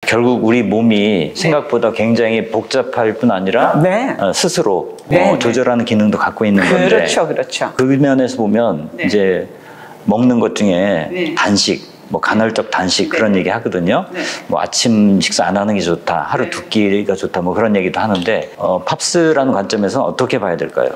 결국 우리 몸이 생각보다 굉장히 복잡할 뿐 아니라 네. 스스로 네. 조절하는 기능도 갖고 있는 건데 그렇죠, 그렇죠. 그 면에서 보면 네. 이제 먹는 것 중에 네. 단식, 뭐 간헐적 단식 그런 얘기 하거든요. 네. 뭐 아침 식사 안 하는 게 좋다, 하루 두 끼가 좋다, 뭐 그런 얘기도 하는데 팝스라는 관점에서 어떻게 봐야 될까요?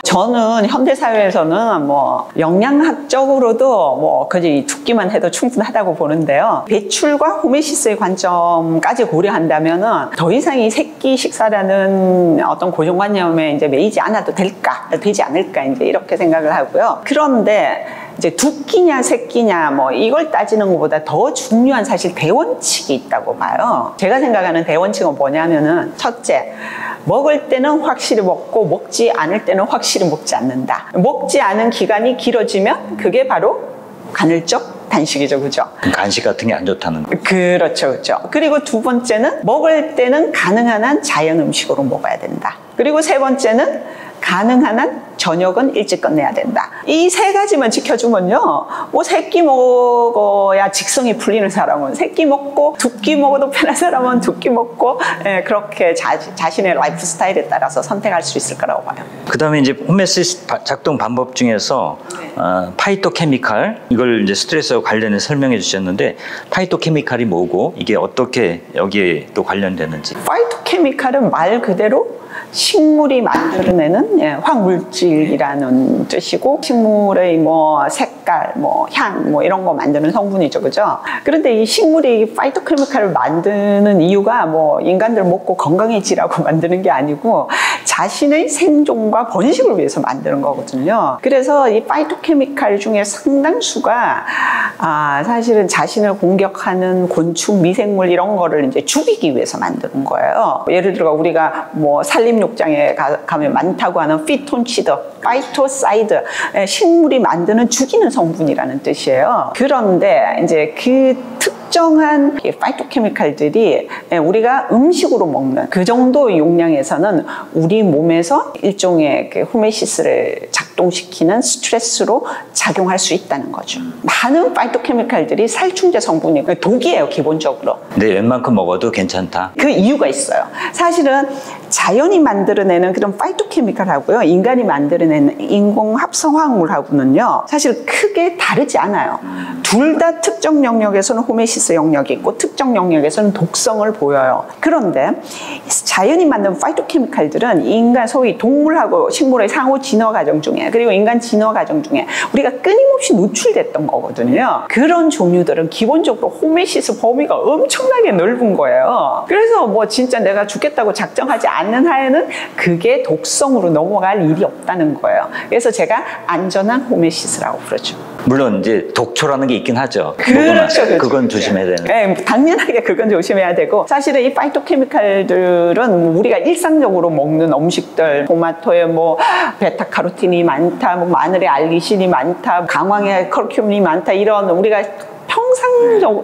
저는 현대 사회에서는 뭐 영양학적으로도 뭐 그지 두 끼만 해도 충분하다고 보는데요. 배출과 호메시스의 관점까지 고려한다면은 더 이상 이 세끼 식사라는 어떤 고정관념에 이제 매이지 않아도 되지 않을까 이제 이렇게 생각을 하고요. 그런데 이제 두 끼냐 세 끼냐 뭐 이걸 따지는 것보다 더 중요한 사실 대원칙이 있다고 봐요. 제가 생각하는 대원칙은 뭐냐면은 첫째, 먹을 때는 확실히 먹고 먹지 않을 때는 확실히 먹지 않는다. 먹지 않은 기간이 길어지면 그게 바로 간헐적 단식이죠, 그죠? 간식 같은 게 안 좋다는 거. 그렇죠, 그렇죠. 그리고 두 번째는 먹을 때는 가능한 한 자연 음식으로 먹어야 된다. 그리고 세 번째는 가능한 한 저녁은 일찍 끝내야 된다. 이 세 가지만 지켜주면요, 뭐 세 끼 먹어야 직성이 풀리는 사람은 세 끼 먹고 두 끼 먹어도 편한 사람은 두 끼 먹고 그렇게 자신의 라이프 스타일에 따라서 선택할 수 있을 거라고 봐요. 그 다음에 이제 호메시스 작동 방법 중에서 파이토케미칼, 이걸 이제 스트레스와 관련해서 설명해 주셨는데 파이토케미칼이 뭐고 이게 어떻게 여기에 또 관련되는지. 파이토케미칼은 말 그대로 식물이 만들어내는 화학물질이라는 뜻이고, 식물의 뭐 색깔, 뭐 향, 뭐 이런 거 만드는 성분이죠, 그죠? 그런데 이 식물이 파이토케미칼을 만드는 이유가 뭐 인간들 먹고 건강해지라고 만드는 게 아니고 자신의 생존과 번식을 위해서 만드는 거거든요. 그래서 이 파이토케미칼 중에 상당수가 사실은 자신을 공격하는 곤충, 미생물 이런 거를 이제 죽이기 위해서 만드는 거예요. 예를 들어 우리가 뭐 산림욕장에 가면 많다고 하는 피톤치드, 파이토사이드, 식물이 만드는 죽이는 성분이라는 뜻이에요. 그런데 이제 그 특정한 파이토케미칼들이 우리가 음식으로 먹는 그 정도 용량에서는 우리 몸에서 일종의 그 호메시스를 작동시키는 스트레스로 작용할 수 있다는 거죠. 많은 파이토케미칼들이 살충제 성분이고 독이에요, 기본적으로. 근데 웬만큼 먹어도 괜찮다. 그 이유가 있어요. 사실은 자연이 만들어내는 그런 파이토케미칼하고요, 인간이 만들어내는 인공합성화학물하고는요 사실 크게 다르지 않아요. 둘 다 특정 영역에서는 호메시스 영역이 있고 특정 영역에서는 독성을 보여요. 그런데 자연이 만든 파이토케미칼들은 인간, 소위 동물하고 식물의 상호 진화 과정 중에, 그리고 인간 진화 과정 중에 우리가 끊임없이 노출됐던 거거든요. 그런 종류들은 기본적으로 호메시스 범위가 엄청나게 넓은 거예요. 그래서 뭐 진짜 내가 죽겠다고 작정하지 않는 하에는 그게 독성으로 넘어갈 일이 없다는 거예요. 그래서 제가 안전한 호메시스라고 부르죠. 물론 이제 독초라는 게 있긴 하죠. 그렇죠, 그렇죠. 그건 조심해야 되는. 네, 당연하게 그건 조심해야 되고, 사실은 이 파이토케미칼들은 우리가 일상적으로 먹는 음식들, 토마토에 뭐 베타카로틴이 많다, 뭐 마늘에 알리신이 많다, 강황에 커큐민이 많다, 이런 우리가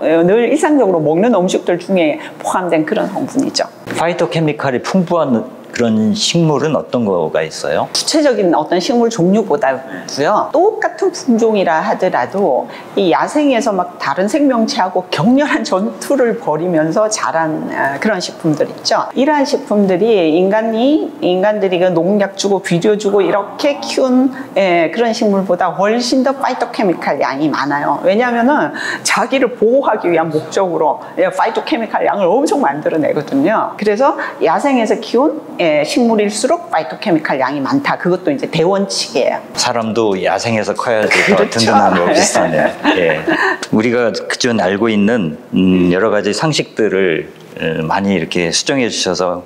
늘 일상적으로 먹는 음식들 중에 포함된 그런 성분이죠. 파이토케미칼이 풍부한 그런 식물은 어떤 거가 있어요? 구체적인 어떤 식물 종류보다도요, 똑같은 품종이라 하더라도 이 야생에서 막 다른 생명체하고 격렬한 전투를 벌이면서 자란 그런 식품들 있죠. 이러한 식품들이 인간들이 그 농약 주고 비료 주고 이렇게 키운 그런 식물보다 훨씬 더 파이토케미칼 양이 많아요. 왜냐하면은 자기를 보호하기 위한 목적으로 파이토케미칼 양을 엄청 만들어내거든요. 그래서 야생에서 키운 식물일수록 파이토케미칼 양이 많다. 그것도 이제 대원칙이에요. 사람도 야생에서 커야지 더 그렇죠. 든든한 거 비슷하네요. 예. 우리가 그전 알고 있는 여러 가지 상식들을 많이 이렇게 수정해 주셔서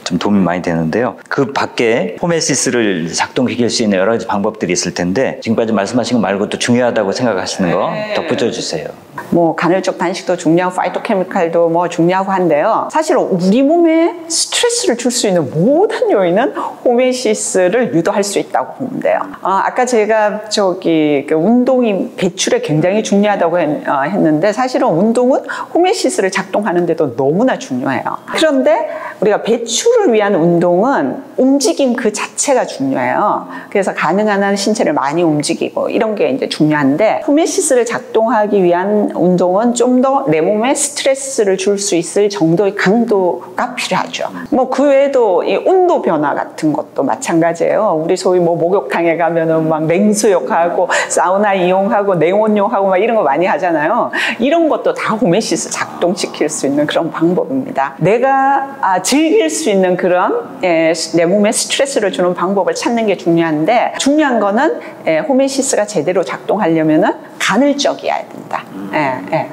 좀 도움이 많이 되는데요. 그 밖에 호메시스를 작동시킬 수 있는 여러 가지 방법들이 있을 텐데 지금까지 말씀하신 거 말고 또 중요하다고 생각하시는 거 덧붙여 주세요. 뭐 간헐적 단식도 중요하고 파이토케미칼도 뭐 중요하고 한데요. 사실 우리 몸에 스트레스를 줄 수 있는 모든 요인은 호메시스를 유도할 수 있다고 보면 돼요. 아까 제가 그 운동이 배출에 굉장히 중요하다고 했는데 사실은 운동은 호메시스를 작동하는데도 너무나 중요해요. 그런데 우리가 배출을 피부를 위한 운동은 움직임 그 자체가 중요해요. 그래서 가능한 한 신체를 많이 움직이고 이런 게 이제 중요한데, 호메오스타시스를 작동하기 위한 운동은 좀 더 내 몸에 스트레스를 줄 수 있을 정도의 강도가 필요하죠. 뭐 그 외에도 이 온도 변화 같은 것도 마찬가지예요. 우리 소위 뭐 목욕탕에 가면은 막 냉수욕하고 사우나 이용하고 냉온욕하고 막 이런 거 많이 하잖아요. 이런 것도 다 호메오스타시스 작동시킬 수 있는 그런 방법입니다. 내가 즐길 수 있는 그런 내 몸에 스트레스를 주는 방법을 찾는 게 중요한데, 중요한 거는 호메오스타시스가 제대로 작동하려면은 간헐적이어야 된다.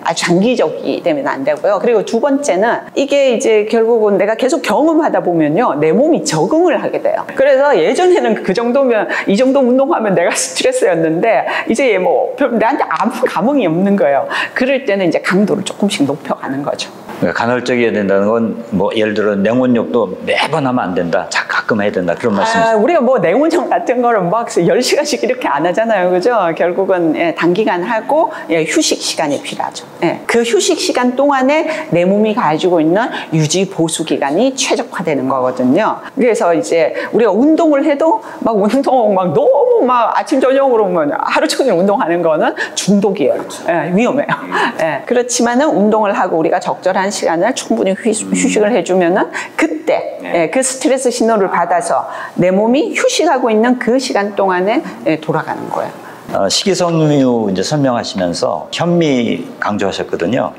아주 장기적이 되면 안 되고요. 그리고 두 번째는 이게 이제 결국은 내가 계속 경험하다 보면요, 내 몸이 적응을 하게 돼요. 그래서 예전에는 그 정도면, 이 정도 운동하면 내가 스트레스였는데 이제 뭐 나한테 아무 감흥이 없는 거예요. 그럴 때는 이제 강도를 조금씩 높여가는 거죠. 간헐적이어야 된다는 건 뭐 예를 들어 냉온욕도 매번 하면 안 된다, 가끔 해야 된다, 그런 말씀이시죠? 우리가 뭐 냉온욕 같은 거는 막 10시간씩 이렇게 안 하잖아요. 그죠? 결국은 단기간 하고 휴식 시간이 필요하죠. 그 휴식 시간 동안에 내 몸이 가지고 있는 유지 보수 기간이 최적화되는 거거든요. 그래서 이제 우리가 운동을 해도 막 운동 막 너무 막 아침 저녁으로 뭐 하루 종일 운동하는 거는 중독이에요. 위험해요. 그렇지만은 운동을 하고 우리가 적절한 시간을 충분히 휴식을 해주면은 그때 그 스트레스 신호를 받아서 내 몸이 휴식하고 있는 그 시간 동안에 돌아가는 거예요. 식이섬유 이제 설명하시면서 현미 강조하셨거든요.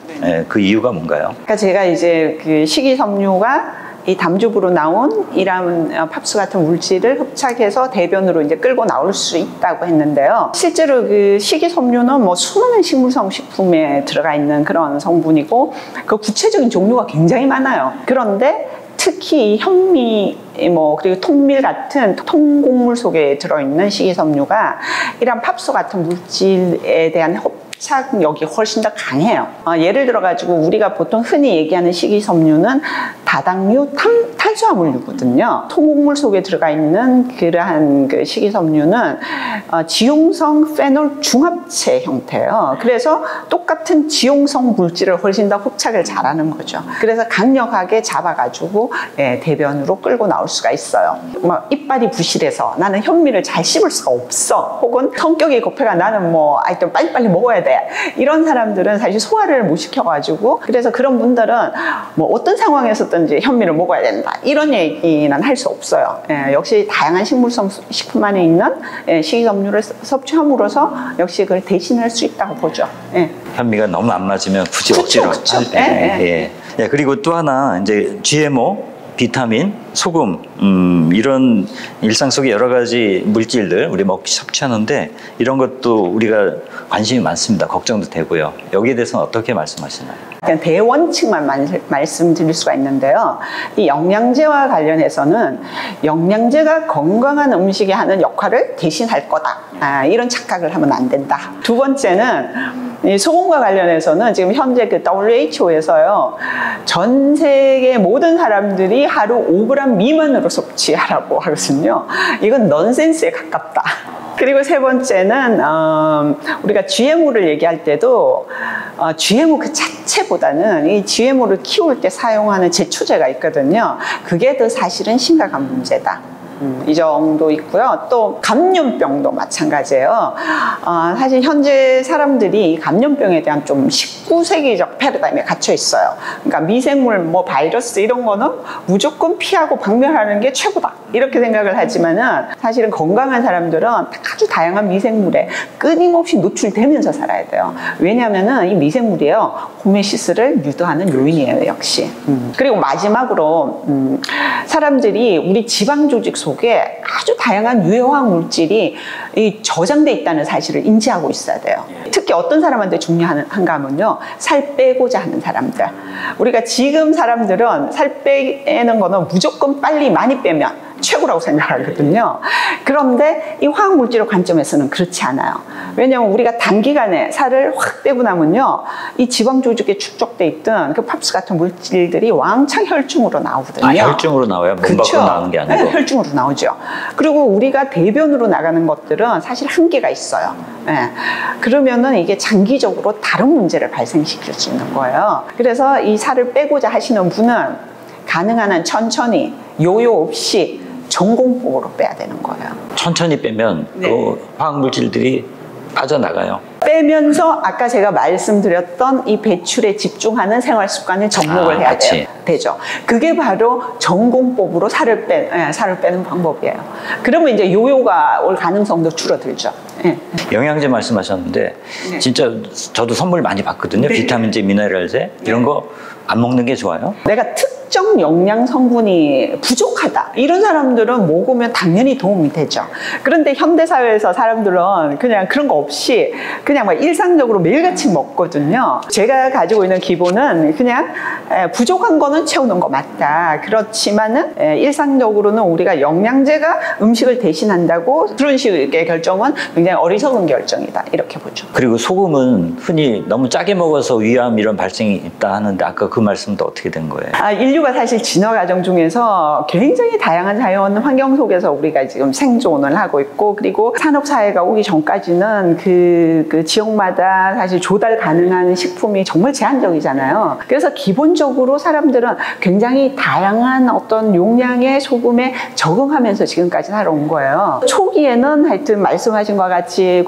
그 이유가 뭔가요? 그러니까 제가 이제 그 식이섬유가 이 담즙으로 나온 이런 팝스 같은 물질을 흡착해서 대변으로 이제 끌고 나올 수 있다고 했는데요. 실제로 그 식이섬유는 뭐 수많은 식물성 식품에 들어가 있는 그런 성분이고, 그 구체적인 종류가 굉장히 많아요. 그런데 특히 현미 그리고 통밀 같은 통곡물 속에 들어있는 식이섬유가 이런 팝소 같은 물질에 대한 흡착력이 훨씬 더 강해요. 예를 들어 가지고 우리가 보통 흔히 얘기하는 식이섬유는 다당류 탄수화물류거든요. 통곡물 속에 들어가 있는 그러한 그 식이섬유는 지용성 페놀 중합체 형태예요. 그래서 똑같은 지용성 물질을 훨씬 더 흡착을 잘하는 거죠. 그래서 강력하게 잡아가지고 대변으로 끌고 나올 수가 있어요. 이빨이 부실해서 나는 현미를 잘 씹을 수가 없어, 혹은 성격이 급해가 나는 하여튼 빨리빨리 먹어야 돼, 이런 사람들은 사실 소화를 못 시켜가지고, 그래서 그런 분들은 어떤 상황에서든지 현미를 먹어야 된다, 이런 얘기는 할 수 없어요. 역시 다양한 식물성 식품 안에 있는 식이섬유를 섭취함으로써 역시 그걸 대신할 수 있다고 보죠. 현미가 너무 안 맞으면 굳이 억지로. 그리고 또 하나 이제 GMO, 비타민, 소금, 이런 일상 속의 여러 가지 물질들 우리 섭취하는데, 이런 것도 우리가 관심이 많습니다. 걱정도 되고요. 여기에 대해서는 어떻게 말씀하시나요? 그냥 대원칙만 말씀드릴 수가 있는데요. 이 영양제와 관련해서는 영양제가 건강한 음식에 하는 역할을 대신할 거다, 이런 착각을 하면 안 된다. 두 번째는 이 소금과 관련해서는 지금 현재 그 WHO에서요, 전 세계 모든 사람들이 하루 5g 미만으로 섭취하라고 하거든요. 이건 넌센스에 가깝다. 그리고 세 번째는 우리가 GMO를 얘기할 때도 GMO 그 자체보다는 이 GMO를 키울 때 사용하는 제초제가 있거든요. 그게 더 사실은 심각한 문제다. 이 정도 있고요. 또 감염병도 마찬가지예요. 사실 현재 사람들이 이 감염병에 대한 좀 19세기적 패러다임에 갇혀 있어요. 그러니까 미생물, 바이러스 이런 거는 무조건 피하고 박멸하는 게 최고다, 이렇게 생각을 하지만은 사실은 건강한 사람들은 아주 다양한 미생물에 끊임없이 노출되면서 살아야 돼요. 왜냐하면은 이 미생물이요, 호메오스타시스를 유도하는 요인이에요, 역시. 그리고 마지막으로 사람들이 우리 지방 조직 속에 아주 다양한 유해화학 물질이 저장돼 있다는 사실을 인지하고 있어야 돼요. 특히 어떤 사람한테 중요한가 하면요, 살 빼고자 하는 사람들. 우리가 지금 사람들은 살 빼는 거는 무조건 빨리 많이 빼면 최고라고 생각하거든요. 그런데 이 화학물질의 관점에서는 그렇지 않아요. 왜냐하면 우리가 단기간에 살을 확 빼고 나면요, 이 지방 조직에 축적돼 있던 그 팝스 같은 물질들이 왕창 혈중으로 나오거든요. 혈중으로 나와요? 몸 밖으로 나오는 게 아니고? 혈중으로 나오죠. 그리고 우리가 대변으로 나가는 것들은 사실 한계가 있어요. 그러면은 이게 장기적으로 다른 문제를 발생시킬 수 있는 거예요. 그래서 이 살을 빼고자 하시는 분은 가능한 한 천천히 요요 없이 전공법으로 빼야 되는 거예요. 천천히 빼면 네. 그 화학물질들이 빠져나가요. 빼면서 아까 제가 말씀드렸던 이 배출에 집중하는 생활 습관을 접목을 해야 되죠. 그게 바로 전공법으로 살을 빼는 방법이에요. 그러면 이제 요요가 올 가능성도 줄어들죠. 네. 영양제 말씀하셨는데 네. 진짜 저도 선물 많이 받거든요. 네. 비타민제, 미네랄제 이런 거 안 먹는 게 좋아요? 내가 특정 영양 성분이 부족하다 이런 사람들은 먹으면 당연히 도움이 되죠. 그런데 현대사회에서 사람들은 그냥 그런 거 없이 그냥 막 일상적으로 매일같이 먹거든요. 제가 가지고 있는 기본은 그냥 부족한 거는 채우는 거 맞다. 그렇지만은 일상적으로는 우리가 영양제가 음식을 대신한다고 그런 식의 결정은 굉장히 어리석은 결정이다 이렇게 보죠. 그리고 소금은 흔히 너무 짜게 먹어서 위암 이런 발생이 있다 하는데 아까 그 말씀도 어떻게 된 거예요? 인류가 사실 진화 과정 중에서 굉장히 다양한 자연 환경 속에서 우리가 지금 생존을 하고 있고, 그리고 산업사회가 오기 전까지는 그 지역마다 사실 조달 가능한 식품이 정말 제한적이잖아요. 그래서 기본적으로 사람들은 굉장히 다양한 어떤 용량의 소금에 적응하면서 지금까지 살아온 거예요. 초기에는 하여튼 말씀하신 것과 같이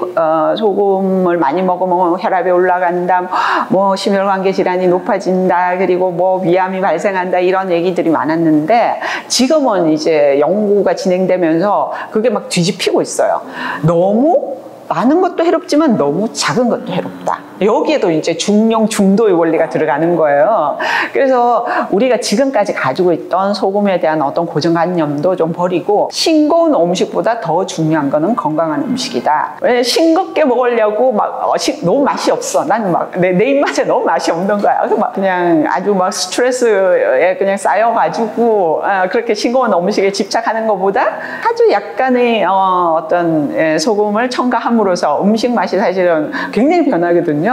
소금을 많이 먹으면 혈압이 올라간다, 뭐 심혈관계 질환이 높아진다, 그리고 뭐 위암이 발생한다 이런 얘기들이 많았는데 지금은 이제 연구가 진행되면서 그게 막 뒤집히고 있어요. 너무 많은 것도 해롭지만 너무 작은 것도 해롭다. 여기에도 이제 중용 중도의 원리가 들어가는 거예요. 그래서 우리가 지금까지 가지고 있던 소금에 대한 어떤 고정관념도 좀 버리고 싱거운 음식보다 더 중요한 거는 건강한 음식이다. 왜 싱겁게 먹으려고 막 너무 맛이 없어. 나는 막 내 입맛에 너무 맛이 없는 거야. 그래서 막 그냥 아주 막 스트레스에 그냥 쌓여가지고 그렇게 싱거운 음식에 집착하는 것보다 아주 약간의 어떤 소금을 첨가함으로써 음식 맛이 사실은 굉장히 변하거든요.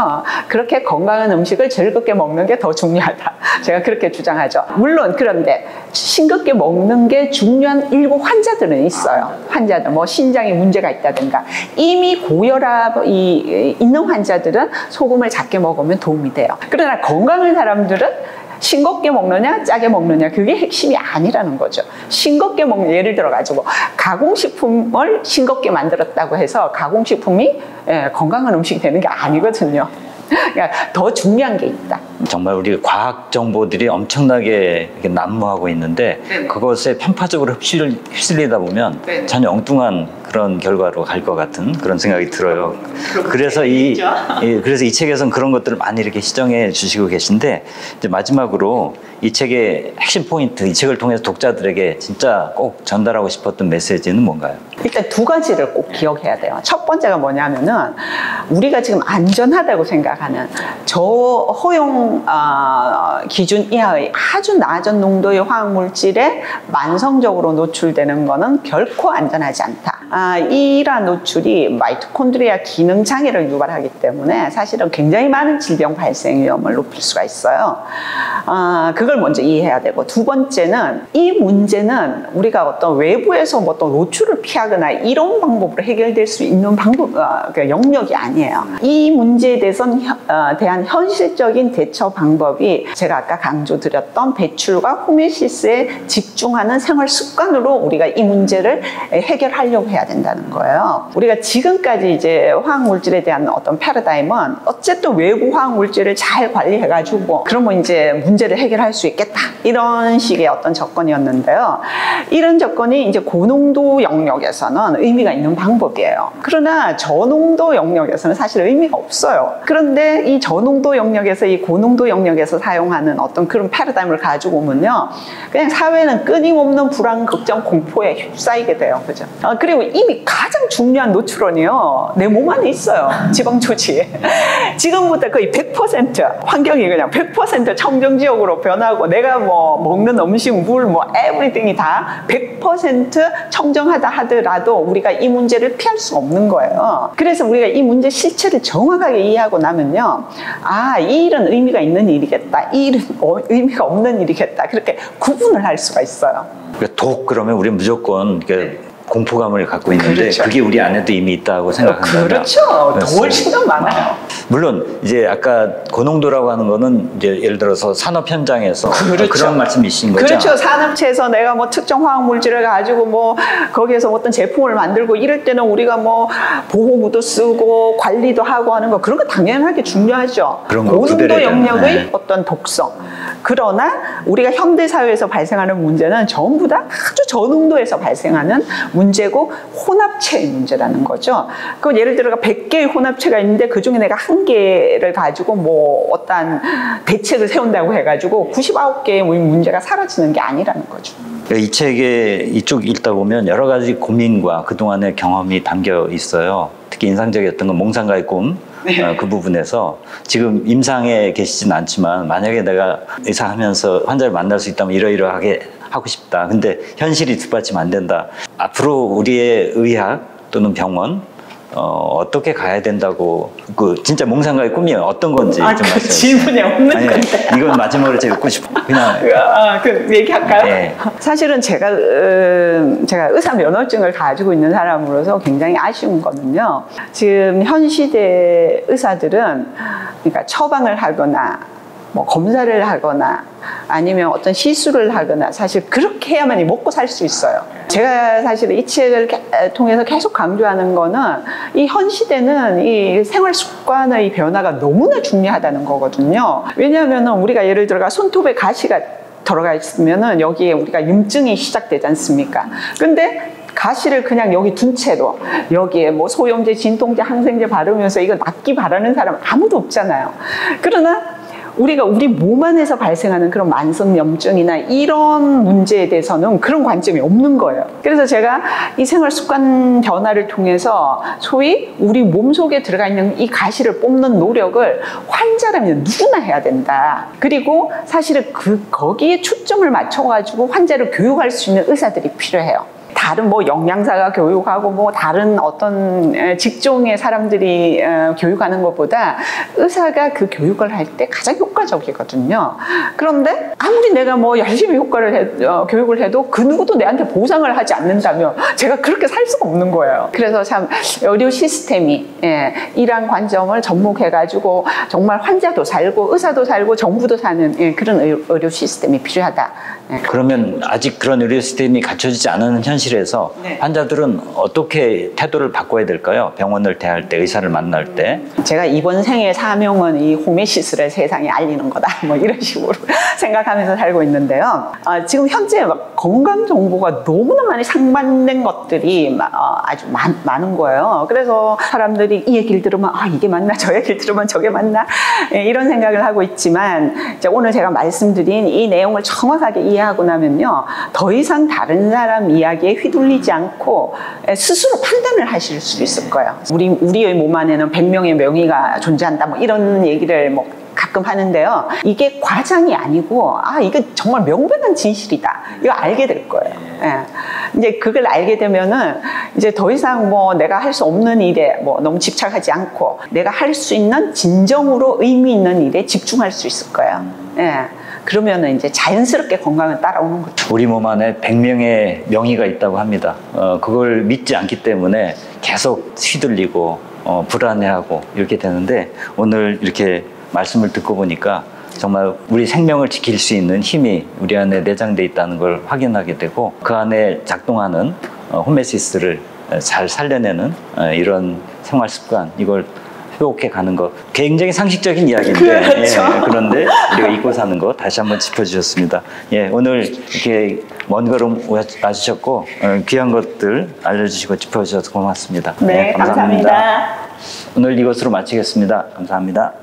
그렇게 건강한 음식을 즐겁게 먹는 게 더 중요하다. 제가 그렇게 주장하죠. 물론 그런데 싱겁게 먹는 게 중요한 일부 환자들은 있어요. 환자들 뭐 신장에 문제가 있다든가 이미 고혈압이 있는 환자들은 소금을 작게 먹으면 도움이 돼요. 그러나 건강한 사람들은 싱겁게 먹느냐 짜게 먹느냐 그게 핵심이 아니라는 거죠. 싱겁게 먹는, 예를 들어 가지고 가공식품을 싱겁게 만들었다고 해서 가공식품이 건강한 음식이 되는 게 아니거든요. 그러니까 더 중요한 게 있다. 정말 우리 과학 정보들이 엄청나게 이렇게 난무하고 있는데 네네. 그것에 편파적으로 휩쓸리다 보면 네네. 전혀 엉뚱한 그런 결과로 갈 것 같은 그런 생각이 들어요. 그래서 그래서 이 책에서는 그런 것들을 많이 이렇게 시정해 주시고 계신데 이제 마지막으로 이 책의 핵심 포인트, 이 책을 통해서 독자들에게 진짜 꼭 전달하고 싶었던 메시지는 뭔가요? 일단 두 가지를 꼭 기억해야 돼요. 첫 번째가 뭐냐면은 우리가 지금 안전하다고 생각하는 저허용 기준 이하의 아주 낮은 농도의 화학물질에 만성적으로 노출되는 것은 결코 안전하지 않다. 이러한 노출이 마이토콘드리아 기능 장애를 유발하기 때문에 사실은 굉장히 많은 질병 발생 위험을 높일 수가 있어요. 그걸 먼저 이해해야 되고, 두 번째는 이 문제는 우리가 어떤 외부에서 뭐 또 노출을 피하거나 이런 방법으로 해결될 수 있는 영역이 아니에요. 이 문제에 대한 현실적인 대처 방법이 제가 아까 강조드렸던 배출과 호메오시스에 집중하는 생활 습관으로 우리가 이 문제를 해결하려고 해야 된다는 거예요. 우리가 지금까지 이제 화학물질에 대한 어떤 패러다임은 어쨌든 외부 화학물질을 잘 관리해가지고 그러면 이제 문제를 해결할 수 있겠다, 이런 식의 어떤 접근이었는데요. 이런 접근이 이제 고농도 영역에서는 의미가 있는 방법이에요. 그러나 저농도 영역에서는 사실 의미가 없어요. 그런데 이 저농도 영역에서 이 고농도 영역에서 사용하는 어떤 그런 패러다임을 가지고 오면요, 그냥 사회는 끊임없는 불안, 걱정, 공포에 휩싸이게 돼요. 그죠? 그리고 이미 가장 중요한 노출원이요, 내 몸 안에 있어요. 지방 조직에. 지금부터 거의 100% 환경이 그냥 100% 청정지역으로 변하고, 내가 뭐 먹는 음식, 물, 뭐 에브리띵이 다 100% 청정하다 하더라도 우리가 이 문제를 피할 수가 없는 거예요. 그래서 우리가 이 문제 실체를 정확하게 이해하고 나면요, 이 일은 의미가 있는 일이겠다, 이 일은 의미가 없는 일이겠다, 그렇게 구분을 할 수가 있어요. 독 그러면 우리 무조건 공포감을 갖고 있는데 그렇죠. 그게 우리 안에도 이미 있다고 생각한다면 그렇죠. 더 훨씬 더 많아요. 물론 이제 아까 고농도라고 하는 거는 이제 예를 들어서 산업 현장에서 그렇죠. 그런 말씀이신 거죠? 그렇죠. 산업체에서 내가 뭐 특정 화학 물질을 가지고 뭐 거기에서 어떤 제품을 만들고 이럴 때는 우리가 뭐 보호구도 쓰고 관리도 하고 하는 거 그런 거 당연하게 중요하죠. 그런 거 고농도 구별해야 영역의 네. 어떤 독성. 그러나 우리가 현대 사회에서 발생하는 문제는 전부 다 아주 저농도에서 발생하는 문제고 혼합체의 문제라는 거죠. 그 예를 들어 100개의 혼합체가 있는데 그중에 내가 한 개를 가지고 뭐 어떤 대책을 세운다고 해가지고 99개의 문제가 사라지는 게 아니라는 거죠. 이 책에 이쪽 읽다 보면 여러 가지 고민과 그동안의 경험이 담겨 있어요. 특히 인상적이었던 건 몽상가의 꿈. 네. 그 부분에서 지금 임상에 계시진 않지만 만약에 내가 의사하면서 환자를 만날 수 있다면 이러이러하게 하고 싶다. 근데 현실이 뒷받침 안 된다. 앞으로 우리의 의학 또는 병원 어떻게 가야 된다고 그 진짜 몽상가의 꿈이 어떤 건지 좀 그 말씀해 주세요. 질문이 없는 아니, 건데. 이건 마지막으로 제가 듣고 싶어. 그냥 그 얘기할까요? 네. 사실은 제가 의사 면허증을 가지고 있는 사람으로서 굉장히 아쉬운 거는요. 지금 현 시대 의사들은 그러니까 처방을 하거나 뭐 검사를 하거나 아니면 어떤 시술을 하거나 사실 그렇게 해야만이 먹고 살 수 있어요. 제가 사실 이 책을 통해서 계속 강조하는 거는 이 현 시대는 이 생활 습관의 변화가 너무나 중요하다는 거거든요. 왜냐하면 우리가 예를 들어 손톱에 가시가 들어가 있으면은 여기에 우리가 염증이 시작되지 않습니까? 근데 가시를 그냥 여기 둔 채로 여기에 뭐 소염제, 진통제, 항생제 바르면서 이거 낫기 바라는 사람 아무도 없잖아요. 그러나 우리가 우리 몸 안에서 발생하는 그런 만성 염증이나 이런 문제에 대해서는 그런 관점이 없는 거예요. 그래서 제가 이 생활 습관 변화를 통해서 소위 우리 몸 속에 들어가 있는 이 가시를 뽑는 노력을 환자라면 누구나 해야 된다. 그리고 사실은 거기에 초점을 맞춰가지고 환자를 교육할 수 있는 의사들이 필요해요. 다른 뭐 영양사가 교육하고 뭐 다른 어떤 직종의 사람들이 교육하는 것보다 의사가 그 교육을 할 때 가장 효과적이거든요. 그런데 아무리 내가 뭐 열심히 교육을 해도 그 누구도 내한테 보상을 하지 않는다면 제가 그렇게 살 수가 없는 거예요. 그래서 참 의료 시스템이 이러한 관점을 접목해가지고 정말 환자도 살고 의사도 살고 정부도 사는 그런 의료 시스템이 필요하다. 그러면 아직 그런 의료 시스템이 갖춰지지 않은 현실에서 네. 환자들은 어떻게 태도를 바꿔야 될까요? 병원을 대할 때, 의사를 만날 때. 제가 이번 생의 사명은 이 호메시스를 세상에 알리는 거다. 뭐 이런 식으로 생각하면서 살고 있는데요. 지금 현재 건강 정보가 너무나 많이 상반된 것들이 아주 많은 거예요. 그래서 사람들이 이 얘기를 들으면 이게 맞나? 저 얘기를 들으면 저게 맞나? 이런 생각을 하고 있지만 오늘 제가 말씀드린 이 내용을 정확하게 이해하고 나면요. 더 이상 다른 사람 이야기에 휘둘리지 않고 스스로 판단을 하실 수 있을 거예요. 우리의 몸 안에는 100명의 명의가 존재한다. 뭐 이런 얘기를 뭐 가끔 하는데요. 이게 과장이 아니고 이게 정말 명백한 진실이다. 이거 알게 될 거예요. 이제 그걸 알게 되면은 이제 더 이상 뭐 내가 할 수 없는 일에 뭐 너무 집착하지 않고 내가 할 수 있는 진정으로 의미 있는 일에 집중할 수 있을 거예요. 그러면은 이제 자연스럽게 건강은 따라오는 거죠. 우리 몸 안에 100명의 명의가 있다고 합니다. 그걸 믿지 않기 때문에 계속 휘둘리고 불안해하고 이렇게 되는데 오늘 이렇게 말씀을 듣고 보니까 정말 우리 생명을 지킬 수 있는 힘이 우리 안에 내장돼 있다는 걸 확인하게 되고 그 안에 작동하는 호메시스를 잘 살려내는 이런 생활 습관 이걸 회복해 가는 거 굉장히 상식적인 이야기인데 그렇죠. 그런데 우리가 잊고 사는 거 다시 한번 짚어주셨습니다. 오늘 이렇게 먼 걸음 와주셨고 귀한 것들 알려주시고 짚어주셔서 고맙습니다. 네, 감사합니다. 오늘 이것으로 마치겠습니다. 감사합니다.